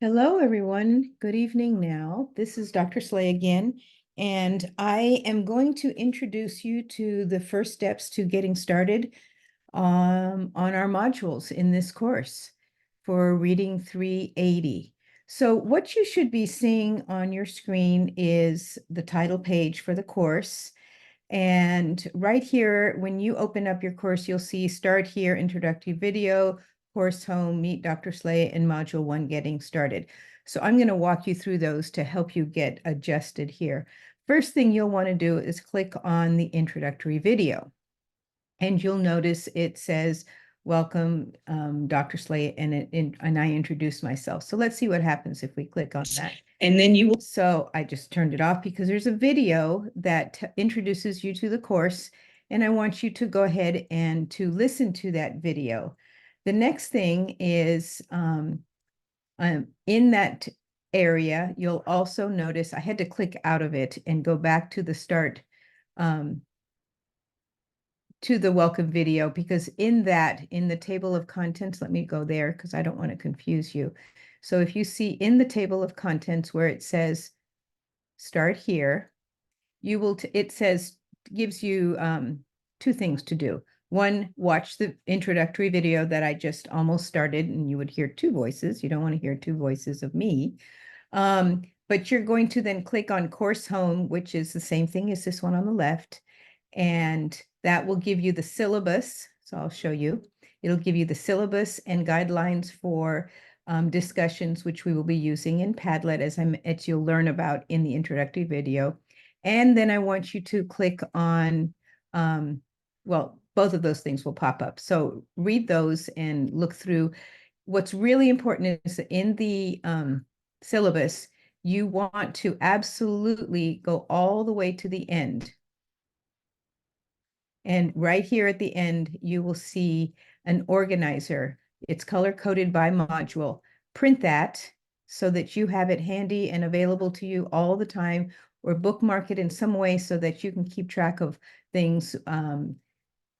Hello, everyone. Good evening now. This is Dr. Slay again, and I am going to introduce you to the first steps to getting started on our modules in this course for Reading 380. So what you should be seeing on your screen is the title page for the course. And right here, when you open up your course, you'll see Start Here, Introductory Video, Course Home, Meet Dr. Slay, and Module 1 Getting Started. So I'm going to walk you through those to help you get adjusted here. First thing you'll want to do is click on the introductory video. And you'll notice it says, welcome, Dr. Slay, and I introduce myself. So let's see what happens if we click on that. And then you will, so I just turned it off because there's a video that introduces you to the course, and I want you to go ahead and to listen to that video. The next thing is in that area, you'll also notice I had to click out of it and go back to the start to the welcome video, because in the table of contents, let me go there because I don't want to confuse you. So if you see in the table of contents where it says start here, you will, it says, gives you two things to do. One, watch the introductory video that I just almost started, and you would hear two voices. You don't want to hear two voices of me. But you're going to then click on Course Home, which is the same thing as this one on the left. And that will give you the syllabus. So I'll show you. It'll give you the syllabus and guidelines for discussions, which we will be using in Padlet, as you'll learn about in the introductory video. And then I want you to click on, well, both of those things will pop up. So read those and look through. What's really important is in the syllabus, you want to absolutely go all the way to the end. And right here at the end, you will see an organizer. It's color-coded by module. Print that so that you have it handy and available to you all the time, or bookmark it in some way so that you can keep track of things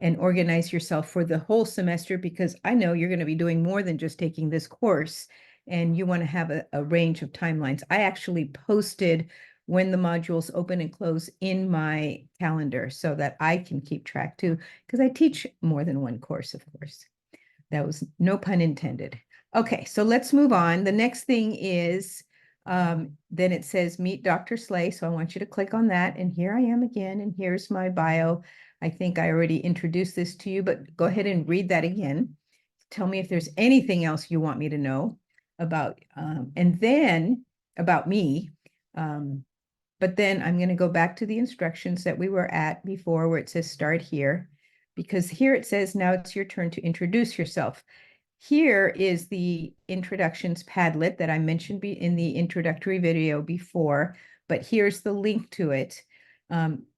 and organize yourself for the whole semester, because I know you're going to be doing more than just taking this course, and you want to have a range of timelines. I actually posted when the modules open and close in my calendar so that I can keep track too, because I teach more than one course, of course. That was no pun intended. Okay, so let's move on. The next thing is, then it says Meet Dr. Slay. So I want you to click on that. And here I am again, and here's my bio. I think I already introduced this to you, but go ahead and read that again. Tell me if there's anything else you want me to know about, and then about me. But then I'm going to go back to the instructions that we were at before, where it says start here, because here it says now it's your turn to introduce yourself. Here is the introductions Padlet that I mentioned in the introductory video before, but here's the link to it.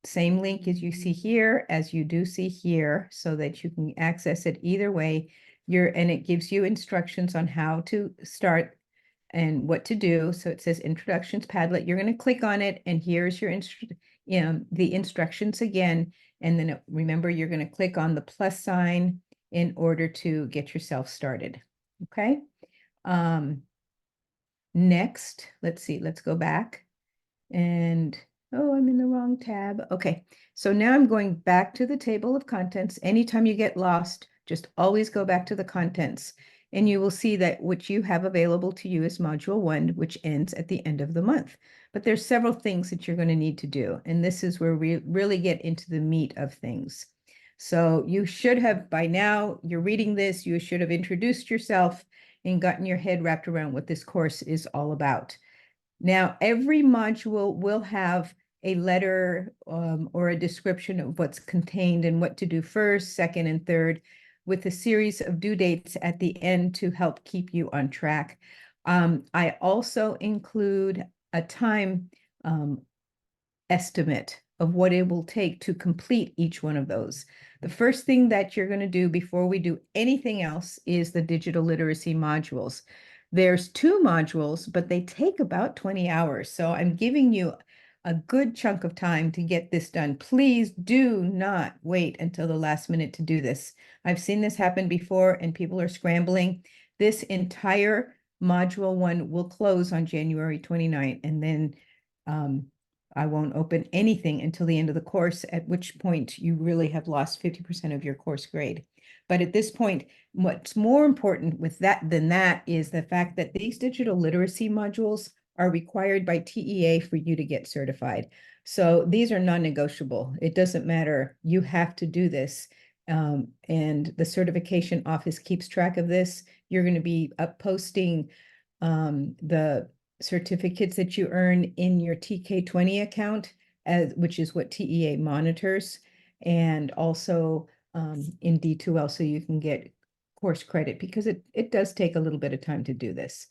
Same link as you see here, as you do see here, so that you can access it either way. And it gives you instructions on how to start and what to do. So it says Introductions Padlet. You're going to click on it, and here's your the instructions again. And then remember, you're going to click on the plus sign in order to get yourself started. Okay. Next, let's see, let's go back. And oh, I'm in the wrong tab. Okay, so now I'm going back to the table of contents. Anytime you get lost, just always go back to the contents, and you will see that what you have available to you is Module 1, which ends at the end of the month. But there's several things that you're going to need to do, and this is where we really get into the meat of things. So you should have, by now, you're reading this, you should have introduced yourself and gotten your head wrapped around what this course is all about. Now, every module will have a letter or a description of what's contained and what to do first, second, and third, with a series of due dates at the end to help keep you on track. I also include a time estimate of what it will take to complete each one of those. The first thing that you're going to do before we do anything else is the digital literacy modules. There's 2 modules, but they take about 20 hours. So I'm giving you a good chunk of time to get this done. Please do not wait until the last minute to do this. I've seen this happen before, and people are scrambling. This entire Module 1 will close on January 29th, and then I won't open anything until the end of the course, at which point you really have lost 50% of your course grade. But at this point, what's more important with that than that is the fact that these digital literacy modules are required by TEA for you to get certified. So these are non-negotiable. It doesn't matter. You have to do this. And the certification office keeps track of this. You're going to be posting the certificates that you earn in your TK20 account, which is what TEA monitors, and also in D2L, so you can get course credit, because it does take a little bit of time to do this.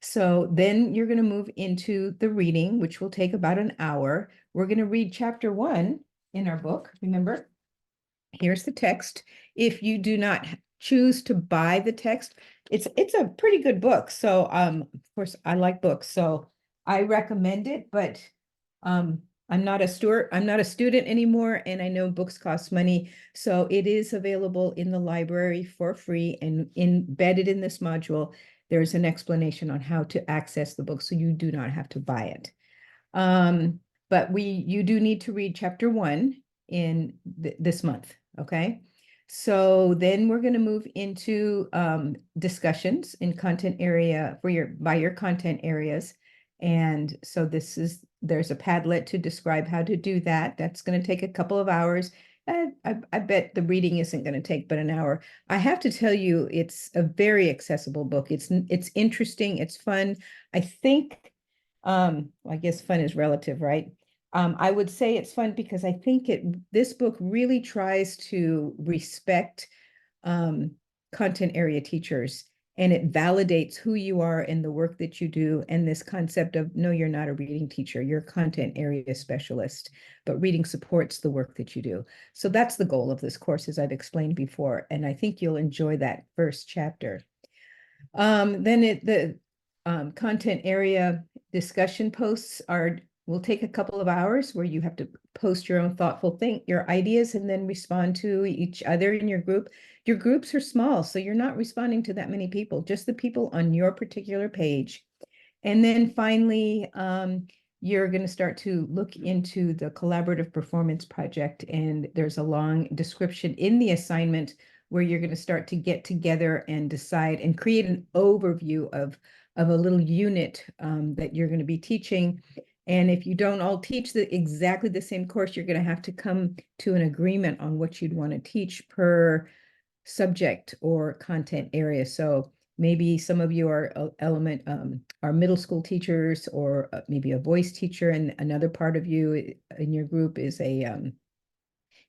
So then you're going to move into the reading, which will take about an hour. We're going to read chapter 1 in our book. Remember, here's the text. If you do not choose to buy the text, it's a pretty good book. So of course I like books, so I recommend it, but I'm not a student anymore, and I know books cost money. So it is available in the library for free, and embedded in this module, there's an explanation on how to access the book, so you do not have to buy it. But you do need to read chapter 1 in this month, okay? So then we're going to move into discussions in content area by your content areas. And so there's a Padlet to describe how to do that. That's going to take a couple of hours. I bet the reading isn't going to take but an hour. I have to tell you, it's a very accessible book. It's interesting. It's fun. I think, I guess fun is relative, right? I would say it's fun because I think this book really tries to respect content area teachers, and it validates who you are and the work that you do, and this concept of, no, you're not a reading teacher, you're a content area specialist, but reading supports the work that you do. So that's the goal of this course, as I've explained before, and I think you'll enjoy that first chapter. Then the content area discussion posts will take a couple of hours, where you have to post your own your ideas, and then respond to each other in your group. Your groups are small, so you're not responding to that many people, just the people on your particular page. And then finally, you're going to start to look into the collaborative performance project, and there's a long description in the assignment where you're going to start to get together and decide and create an overview of a little unit that you're going to be teaching. And if you don't all teach exactly the same course, you're going to have to come to an agreement on what you'd want to teach per subject or content area. So maybe some of you are middle school teachers, or maybe a voice teacher, and another part of you in your group is a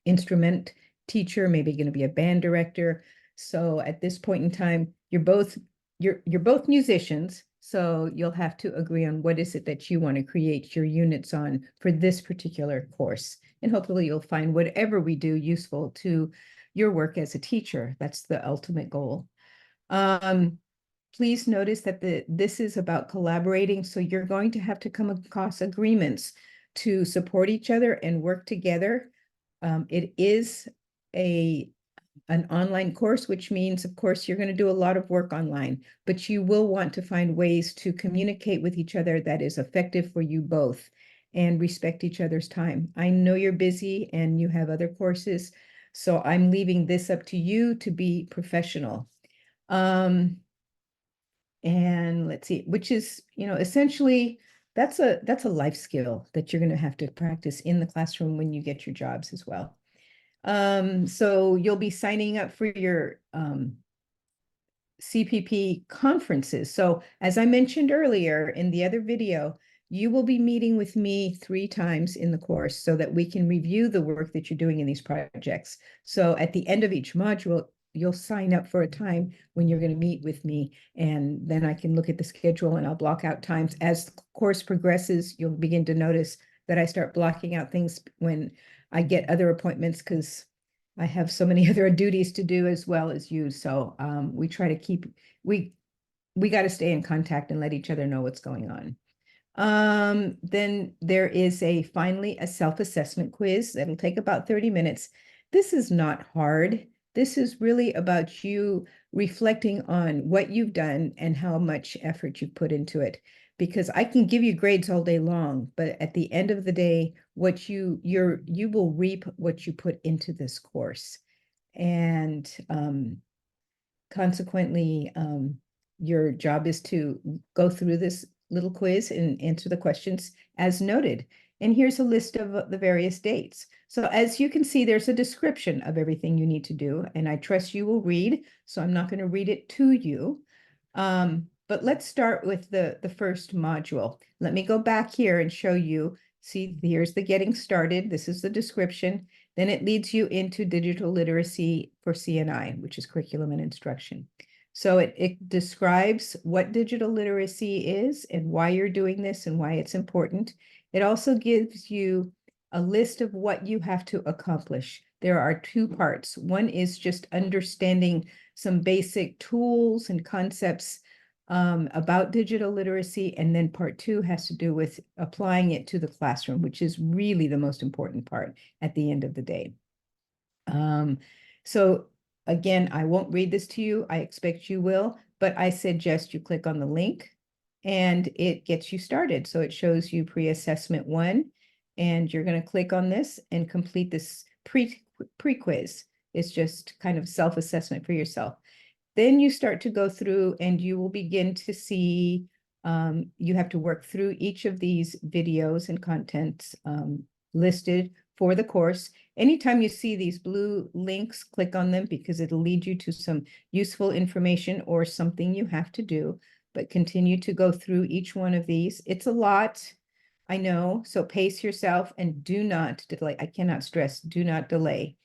instrument teacher, maybe going to be a band director. So at this point in time, you're both musicians, so you'll have to agree on what is it that you want to create your units on for this particular course. And hopefully you'll find whatever we do useful to your work as a teacher. That's the ultimate goal. Please notice that this is about collaborating, so you're going to have to come across agreements to support each other and work together. It is an online course, which means, of course, you're going to do a lot of work online, but you will want to find ways to communicate with each other that is effective for you both, and respect each other's time. I know you're busy and you have other courses, so I'm leaving this up to you to be professional. And let's see, which is, essentially, that's a life skill that you're going to have to practice in the classroom when you get your jobs as well. So you'll be signing up for your CPP conferences. So as I mentioned earlier in the other video, you will be meeting with me 3 times in the course so that we can review the work that you're doing in these projects. So at the end of each module, you'll sign up for a time when you're going to meet with me, and then I can look at the schedule and I'll block out times. As the course progresses, you'll begin to notice that I start blocking out things when I get other appointments, because I have so many other duties to do as well as you. So we try to we got to stay in contact and let each other know what's going on. Then there is finally a self-assessment quiz that'll take about 30 minutes. This is not hard. This is really about you reflecting on what you've done and how much effort you've put into it. Because I can give you grades all day long, but at the end of the day, what you will reap what you put into this course. And consequently, your job is to go through this little quiz and answer the questions as noted. And here's a list of the various dates. So as you can see, there's a description of everything you need to do, and I trust you will read, so I'm not going to read it to you. But let's start with the first module. Let me go back here and show you. See, here's the getting started. This is the description. Then it leads you into digital literacy for CNI, which is curriculum and instruction. So it describes what digital literacy is and why you're doing this and why it's important. It also gives you a list of what you have to accomplish. There are two parts. One is just understanding some basic tools and concepts about digital literacy. And then part two has to do with applying it to the classroom, which is really the most important part at the end of the day. So again, I won't read this to you. I expect you will, but I suggest you click on the link and it gets you started. So it shows you pre-assessment 1, and you're going to click on this and complete this pre-quiz. It's just kind of self-assessment for yourself. Then you start to go through and you will begin to see, you have to work through each of these videos and contents listed for the course. Anytime you see these blue links, click on them because it'll lead you to some useful information or something you have to do, but continue to go through each one of these. It's a lot, I know, so pace yourself and do not delay. I cannot stress, do not delay.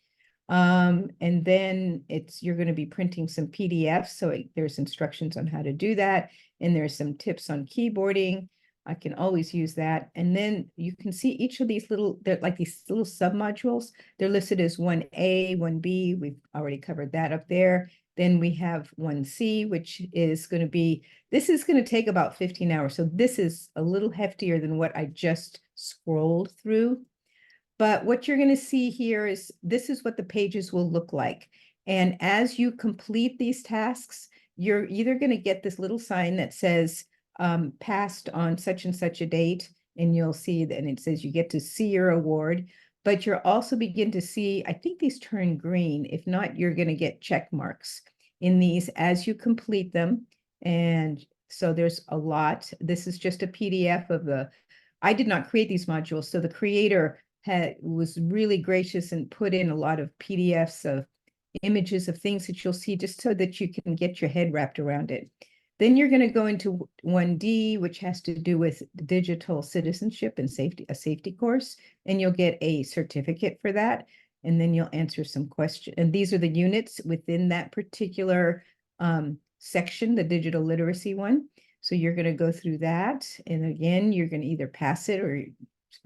And then you're going to be printing some PDFs. So there's instructions on how to do that. And there's some tips on keyboarding. I can always use that. And then you can see each of these they're like these little submodules. They're listed as 1A, 1B. We've already covered that up there. Then we have 1C, which is going to be, this is going to take about 15 hours. So this is a little heftier than what I just scrolled through. But what you're going to see here is this is what the pages will look like. And as you complete these tasks, you're either going to get this little sign that says passed on such and such a date, and you'll see that, and it says you get to see your award, but you'll also begin to see, I think these turn green. If not, you're going to get check marks in these as you complete them. And so there's a lot. This is just a PDF of I did not create these modules, so the creator was really gracious and put in a lot of PDFs of images of things that you'll see just so that you can get your head wrapped around it. Then you're going to go into 1D, which has to do with digital citizenship and safety, a safety course, and you'll get a certificate for that. And then you'll answer some questions. And these are the units within that particular section, the digital literacy one. So you're going to go through that. And again, you're going to either pass it or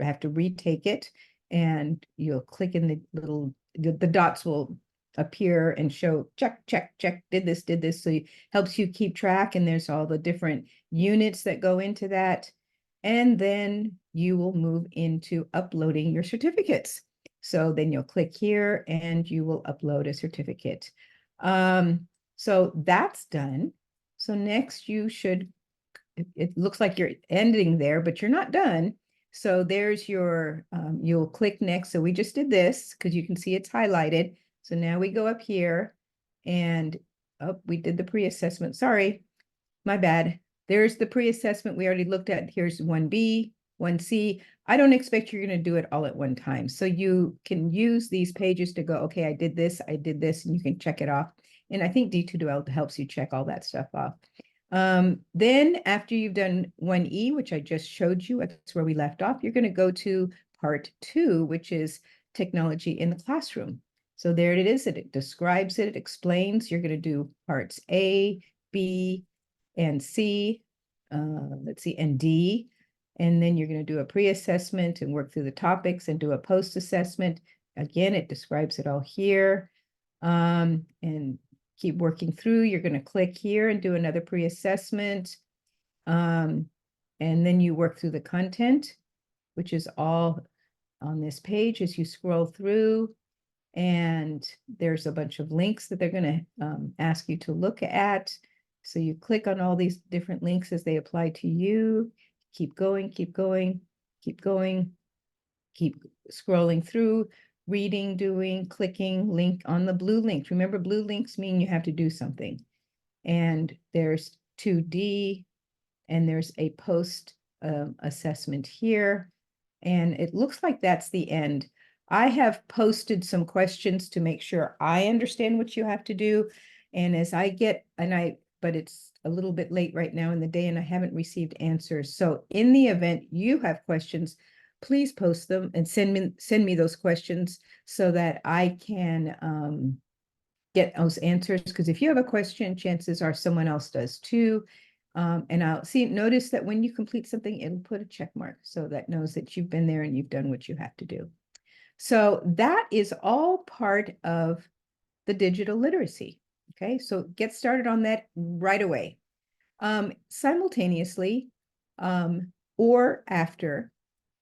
have to retake it. And you'll click in the dots will appear and show check, check, check, did this. So it helps you keep track. And there's all the different units that go into that. And then you will move into uploading your certificates. So then you'll click here and you will upload a certificate. So that's done. So next you should, it looks like you're ending there, but you're not done. So there's your, you'll click next. So we just did this because you can see it's highlighted. So now we go up here and we did the pre-assessment. Sorry, my bad. There's the pre-assessment we already looked at. Here's 1B, 1C. I don't expect you're going to do it all at one time. So you can use these pages to go, okay, I did this, and you can check it off. And I think D2L helps you check all that stuff off. Then after you've done 1E, which I just showed you, that's where we left off, you're going to go to part 2, which is technology in the classroom. So there it is. It describes it. It explains. You're going to do parts A, B, and C. Let's see, and D. And then you're going to do a pre-assessment and work through the topics and do a post-assessment. Again, it describes it all here. And keep working through. You're going to click here and do another pre-assessment. And then you work through the content, which is all on this page as you scroll through. And there's a bunch of links that they're going to ask you to look at. So you click on all these different links as they apply to you. Keep going, keep going, keep going, keep scrolling through, reading, doing, clicking, link on the blue links. Remember, blue links mean you have to do something. And there's 2D, and there's a post assessment here. And it looks like that's the end. I have posted some questions to make sure I understand what you have to do. And as I get, but it's a little bit late right now in the day and I haven't received answers. So in the event you have questions, please post them and send me those questions so that I can get those answers. Because if you have a question, chances are someone else does too. And I'll notice that when you complete something, it'll put a check mark. So that knows that you've been there and you've done what you have to do. So that is all part of the digital literacy. Okay, so get started on that right away. Simultaneously, or after,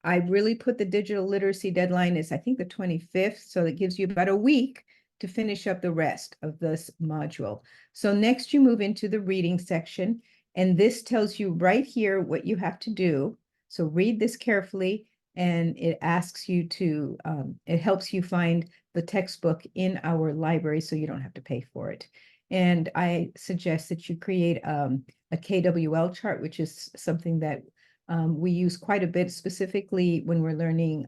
I really put the digital literacy deadline as I think the 25th. So that gives you about a week to finish up the rest of this module. So next you move into the reading section, and this tells you right here what you have to do. So read this carefully, and it asks you to, it helps you find the textbook in our library so you don't have to pay for it. And I suggest that you create a KWL chart, which is something that we use quite a bit, specifically when we're learning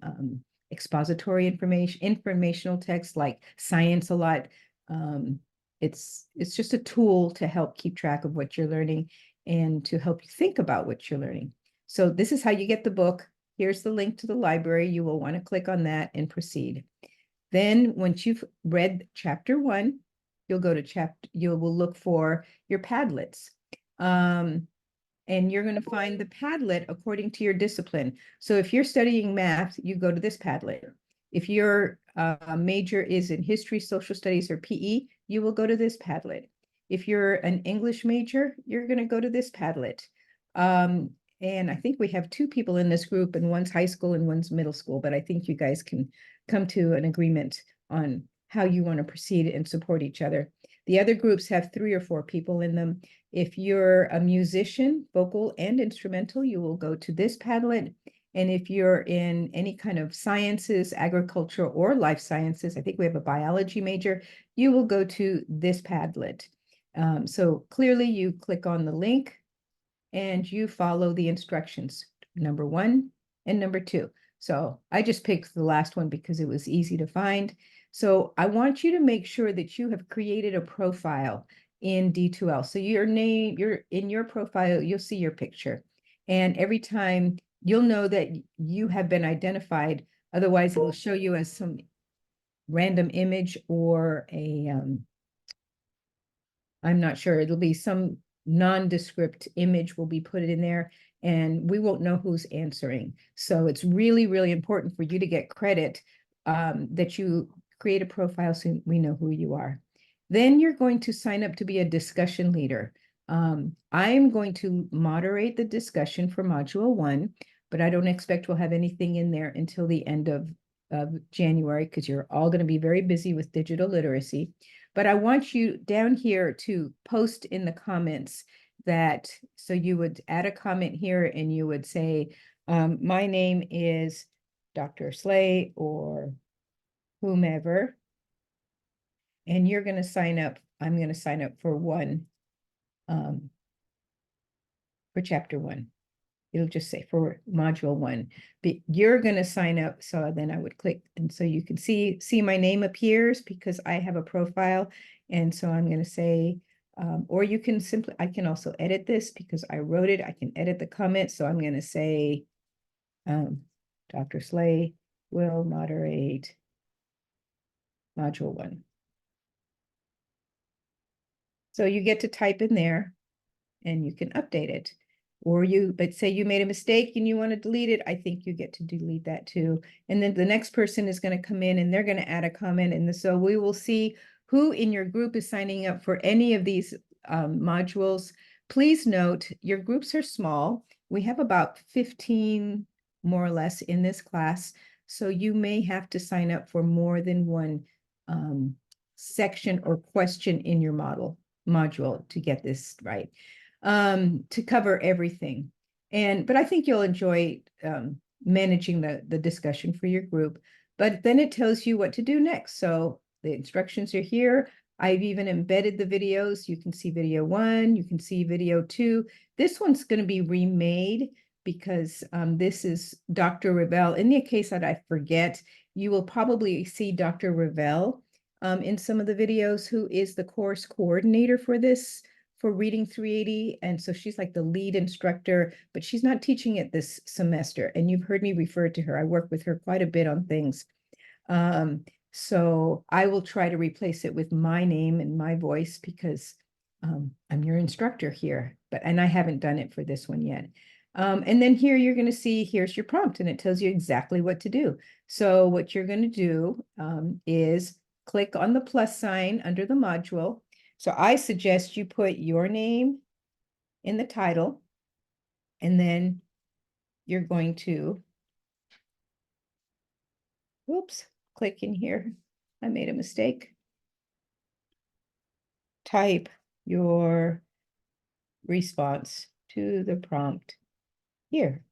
expository informational text like science a lot. It's just a tool to help keep track of what you're learning and to help you think about what you're learning. So this is how you get the book. Here's the link to the library. You will want to click on that and proceed. Then once you've read chapter 1, you'll go to you will look for your Padlets. And you're going to find the Padlet according to your discipline. So if you're studying math, you go to this Padlet. If your major is in history, social studies, or PE, you will go to this Padlet. If you're an English major, you're going to go to this Padlet. And I think we have 2 people in this group, and one's high school and one's middle school, but I think you guys can come to an agreement on how you want to proceed and support each other. The other groups have 3 or 4 people in them. If you're a musician, vocal and instrumental, you will go to this Padlet. And if you're in any kind of sciences, agriculture, or life sciences, I think we have a biology major, you will go to this Padlet. So clearly you click on the link and you follow the instructions, number 1 and number 2. So I just picked the last one because it was easy to find. So I want you to make sure that you have created a profile in D2L. So your name, in your profile, you'll see your picture. And every time you'll know that you have been identified, otherwise it will show you as some random image or I'm not sure, it'll be some nondescript image will be put in there and we won't know who's answering. So it's really, really important for you to get credit that you create a profile so we know who you are. Then you're going to sign up to be a discussion leader. I'm going to moderate the discussion for Module 1, but I don't expect we'll have anything in there until the end of January because you're all going to be very busy with digital literacy. But I want you down here to post in the comments that, so you would add a comment here and you would say, my name is Dr. Slay or whomever, and you're going to sign up. I'm going to sign up for chapter 1. It'll just say for module 1, but you're going to sign up. So then I would click, and so you can see my name appears because I have a profile. And so I'm going to say, or you can simply, I can also edit this because I wrote it. I can edit the comment. So I'm going to say, Dr. Slay will moderate module 1. So you get to type in there and you can update it. Or but say you made a mistake and you want to delete it, I think you get to delete that too. And then the next person is going to come in and they're going to add a comment. And so we will see who in your group is signing up for any of these modules. Please note, your groups are small. We have about 15 more or less in this class. So you may have to sign up for more than one section or question in your module to get this right, to cover everything. But I think you'll enjoy managing the discussion for your group. But then it tells you what to do next. So the instructions are here. I've even embedded the videos. You can see video 1, you can see video 2. This one's going to be remade because this is Dr. Ravel. In the case that I forget, you will probably see Dr. Ravel in some of the videos, who is the course coordinator for this, for Reading 380. And so she's like the lead instructor, but she's not teaching it this semester. And you've heard me refer to her. I work with her quite a bit on things. So I will try to replace it with my name and my voice because I'm your instructor here, and I haven't done it for this one yet. And then here you're going to see, here's your prompt, and it tells you exactly what to do. So what you're going to do is click on the plus sign under the module. So I suggest you put your name in the title, and then you're going to, whoops, click in here. I made a mistake. Type your response to the prompt here.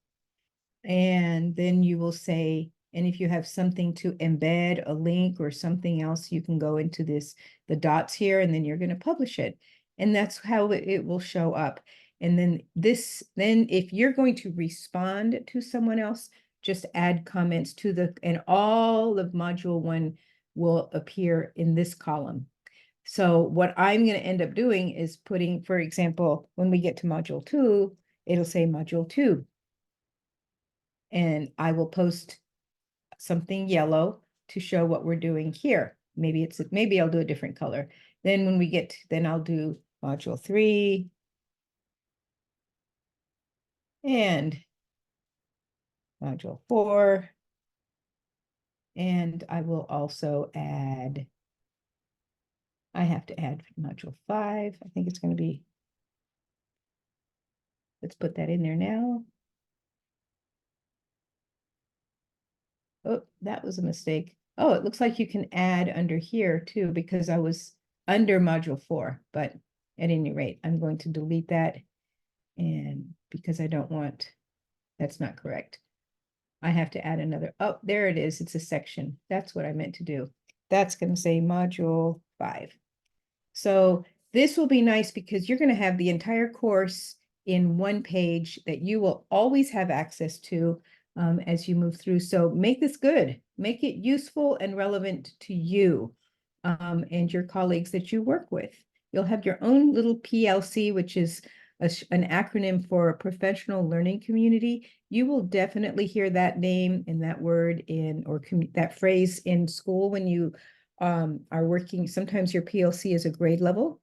And then you will say, and if you have something to embed, a link or something else, you can go into the dots here, and then you're going to publish it. And that's how it will show up. And then if you're going to respond to someone else, just add comments to and all of module 1 will appear in this column. So what I'm going to end up doing is putting, for example, when we get to module 2, it'll say module 2. And I will post something yellow to show what we're doing here. Maybe I'll do a different color. Then when we get, then I'll do module 3 and module 4. And I will also add, I have to add module 5. I think it's going to be, let's put that in there now. Oh, that was a mistake. Oh, it looks like you can add under here too, because I was under module 4, but at any rate, I'm going to delete that. And because I don't want, that's not correct. I have to add another, oh, there it is. It's a section. That's what I meant to do. That's going to say module 5. So this will be nice because you're going to have the entire course in one page that you will always have access to as you move through. So make this good, make it useful and relevant to you and your colleagues that you work with. You'll have your own little PLC, which is an acronym for Professional Learning Community. You will definitely hear that name and that word that phrase in school when you are working. Sometimes your PLC is a grade level.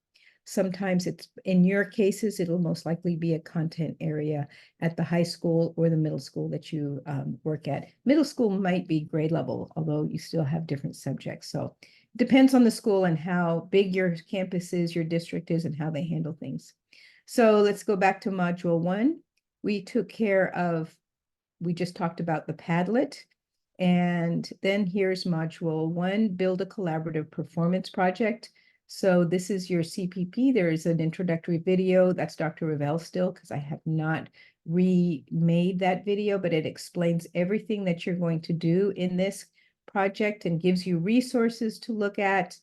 Sometimes it's, in your cases, it'll most likely be a content area at the high school or the middle school that you work at. Middle school might be grade level, although you still have different subjects. So it depends on the school and how big your campus is, your district is, and how they handle things. So let's go back to module 1. We just talked about the Padlet. And then here's module 1, build a collaborative performance project. So this is your CPP. There is an introductory video. That's Dr. Ravel still, because I have not remade that video, but it explains everything that you're going to do in this project and gives you resources to look at.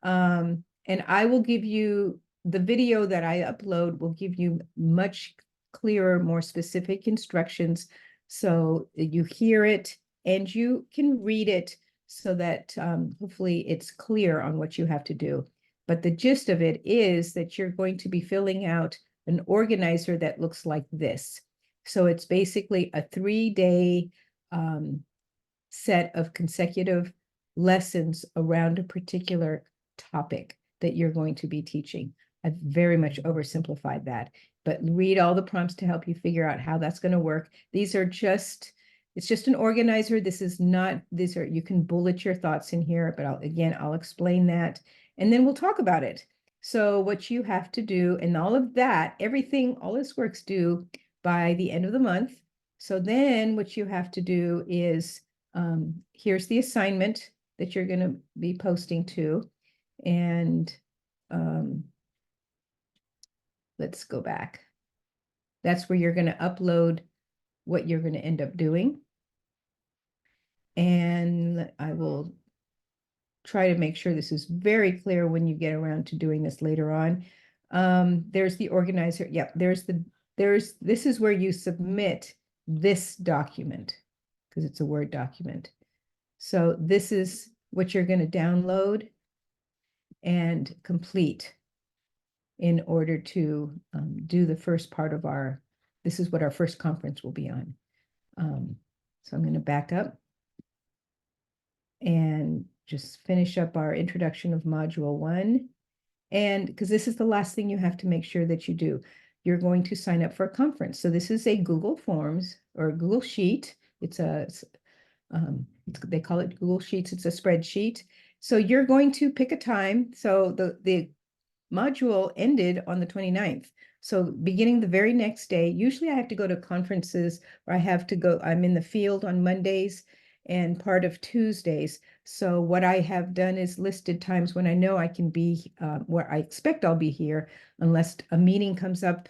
And I will give you, the video that I upload will give you much clearer, more specific instructions so that you hear it and you can read it so that hopefully it's clear on what you have to do. But the gist of it is that you're going to be filling out an organizer that looks like this. So it's basically a 3-day set of consecutive lessons around a particular topic that you're going to be teaching. I've very much oversimplified that, but read all the prompts to help you figure out how that's going to work. These are just, it's just an organizer. This is not, these are, you can bullet your thoughts in here, but I'll explain that. And then we'll talk about it. So what you have to do, and all of that, everything, all this work's due by the end of the month. So then what you have to do is, here's the assignment that you're going to be posting to. And let's go back. That's where you're going to upload what you're going to end up doing. And I will try to make sure this is very clear when you get around to doing this later on. There's the organizer. Yep, this is where you submit this document because it's a Word document. So this is what you're going to download and complete in order to do the first part of this is what our first conference will be on. So I'm going to back up and just finish up our introduction of module 1. And because this is the last thing you have to make sure that you do, you're going to sign up for a conference. So this is a Google Forms or a Google Sheet. It's they call it Google Sheets. It's a spreadsheet. So you're going to pick a time. So the module ended on the 29th. So beginning the very next day, usually I have to go to conferences or I'm in the field on Mondays and part of Tuesdays. So what I have done is listed times when I know I can be where I expect I'll be here, unless a meeting comes up,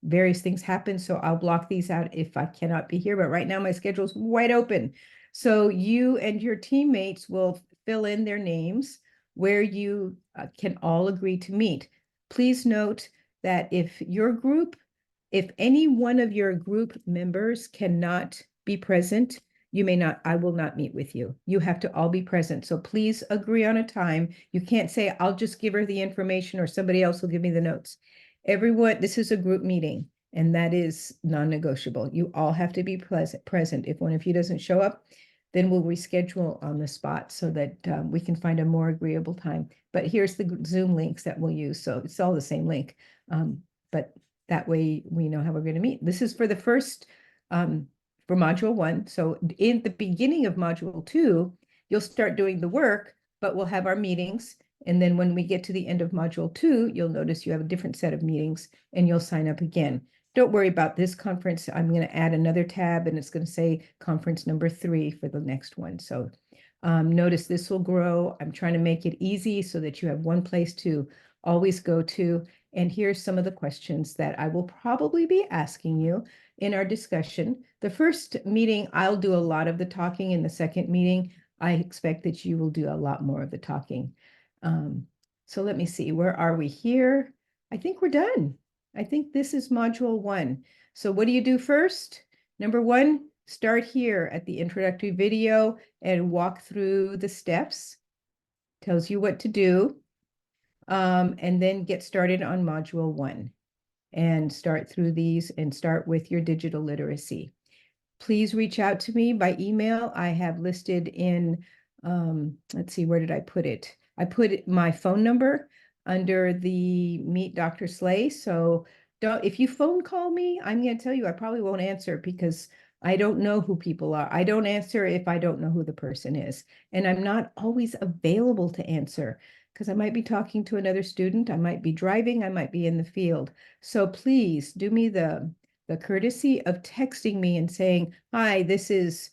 various things happen. So I'll block these out if I cannot be here. But right now my schedule is wide open. So you and your teammates will fill in their names where you can all agree to meet. Please note that if any one of your group members cannot be present, I will not meet with you. You have to all be present. So please agree on a time. You can't say, I'll just give her the information or somebody else will give me the notes. Everyone, this is a group meeting and that is non-negotiable. You all have to be present. If one of you doesn't show up, then we'll reschedule on the spot so that we can find a more agreeable time. But here's the Zoom links that we'll use. So it's all the same link, but that way we know how we're going to meet. This is for the first, for module 1. So in the beginning of module 2, you'll start doing the work, but we'll have our meetings. And then when we get to the end of module 2, you'll notice you have a different set of meetings and you'll sign up again. Don't worry about this conference. I'm going to add another tab and it's going to say conference number 3 for the next one. So notice this will grow. I'm trying to make it easy so that you have one place to always go to. And here's some of the questions that I will probably be asking you in our discussion. The first meeting, I'll do a lot of the talking. In the second meeting, I expect that you will do a lot more of the talking. So let me see, where are we here? I think we're done. I think this is module 1. So what do you do first? Number 1, start here at the introductory video and walk through the steps. Tells you what to do. And then get started on module 1 and start through these and start with your digital literacy. Please reach out to me by email. I have listed in, let's see, where did I put it? I put my phone number under the Meet Dr. Slay. So if you phone call me, I'm going to tell you I probably won't answer because I don't know who people are. I don't answer if I don't know who the person is. And I'm not always available to answer because I might be talking to another student. I might be driving. I might be in the field. So please do me the courtesy of texting me and saying, hi, this is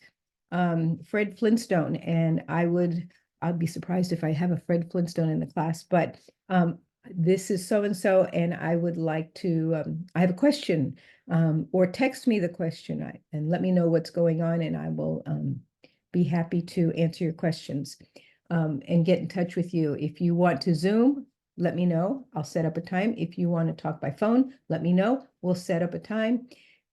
Fred Flintstone. And I'd be surprised if I have a Fred Flintstone in the class, but this is so-and-so, and I would like to, I have a question, or text me the question and let me know what's going on, and I will be happy to answer your questions and get in touch with you. If you want to Zoom, let me know. I'll set up a time. If you want to talk by phone, let me know. We'll set up a time.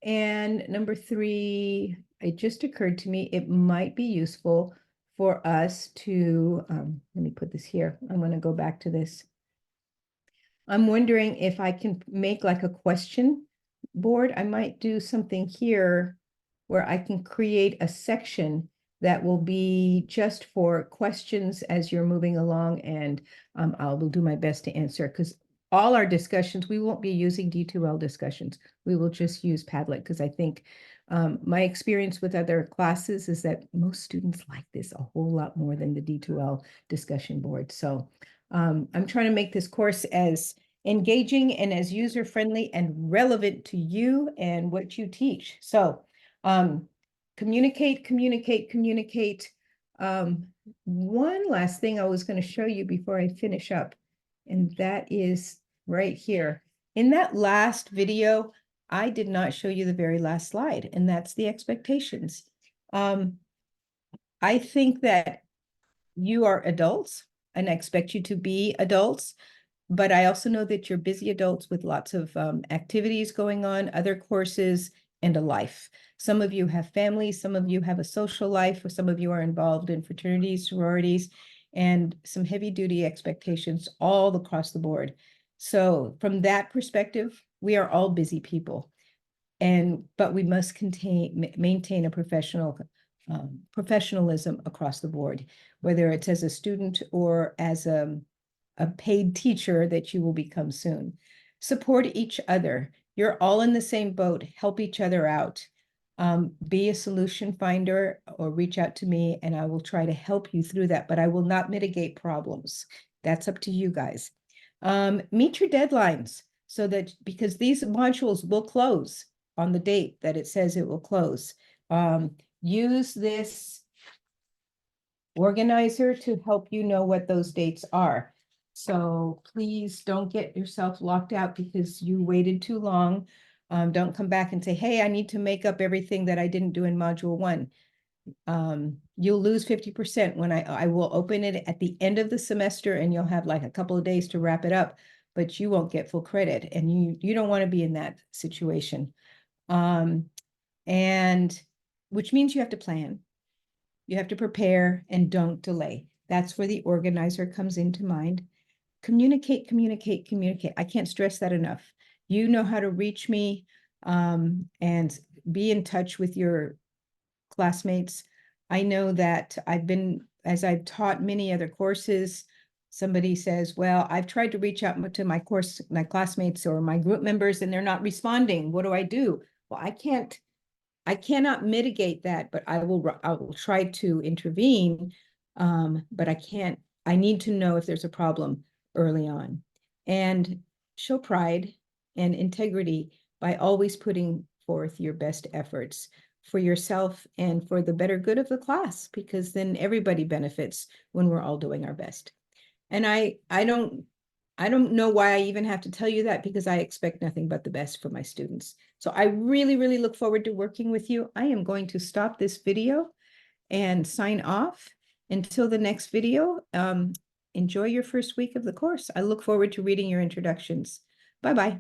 And number 3, it just occurred to me, it might be useful for us to, let me put this here. I'm going to go back to this. I'm wondering if I can make like a question board. I might do something here where I can create a section that will be just for questions as you're moving along, and I will do my best to answer, because all our discussions, we won't be using D2L discussions. We will just use Padlet, because I think my experience with other classes is that most students like this a whole lot more than the D2L discussion board. So I'm trying to make this course as engaging and as user-friendly and relevant to you and what you teach. So communicate, communicate, communicate. One last thing I was going to show you before I finish up, and that is right here. In that last video, I did not show you the very last slide, and that's the expectations. I think that you are adults, and I expect you to be adults, but I also know that you're busy adults with lots of activities going on, other courses, and a life. Some of you have families, some of you have a social life, or some of you are involved in fraternities, sororities, and some heavy duty expectations all across the board. So from that perspective, we are all busy people. But we must maintain a professionalism across the board, whether it's as a student or as a paid teacher that you will become soon. Support each other. You're all in the same boat. Help each other out. Be a solution finder or reach out to me and I will try to help you through that, but I will not mitigate problems. That's up to you guys. Meet your deadlines so that because these modules will close on the date that it says it will close. Use this organizer to help you know what those dates are. So please don't get yourself locked out because you waited too long. Don't come back and say, hey, I need to make up everything that I didn't do in module 1. You'll lose 50% when I will open it at the end of the semester and you'll have like a couple of days to wrap it up, but you won't get full credit and you don't want to be in that situation. And which means you have to plan. You have to prepare and don't delay. That's where the organizer comes into mind. Communicate, communicate, communicate. I can't stress that enough. You know how to reach me and be in touch with your classmates. I know that as I've taught many other courses, somebody says, well, I've tried to reach out to my classmates or my group members and they're not responding. What do I do? Well, I cannot mitigate that, but I will try to intervene. But I need to know if there's a problem early on. And show pride and integrity by always putting forth your best efforts for yourself and for the better good of the class, because then everybody benefits when we're all doing our best. And I don't know why I even have to tell you that because I expect nothing but the best for my students. So I really, really look forward to working with you. I am going to stop this video and sign off until the next video. Enjoy your first week of the course. I look forward to reading your introductions. Bye-bye.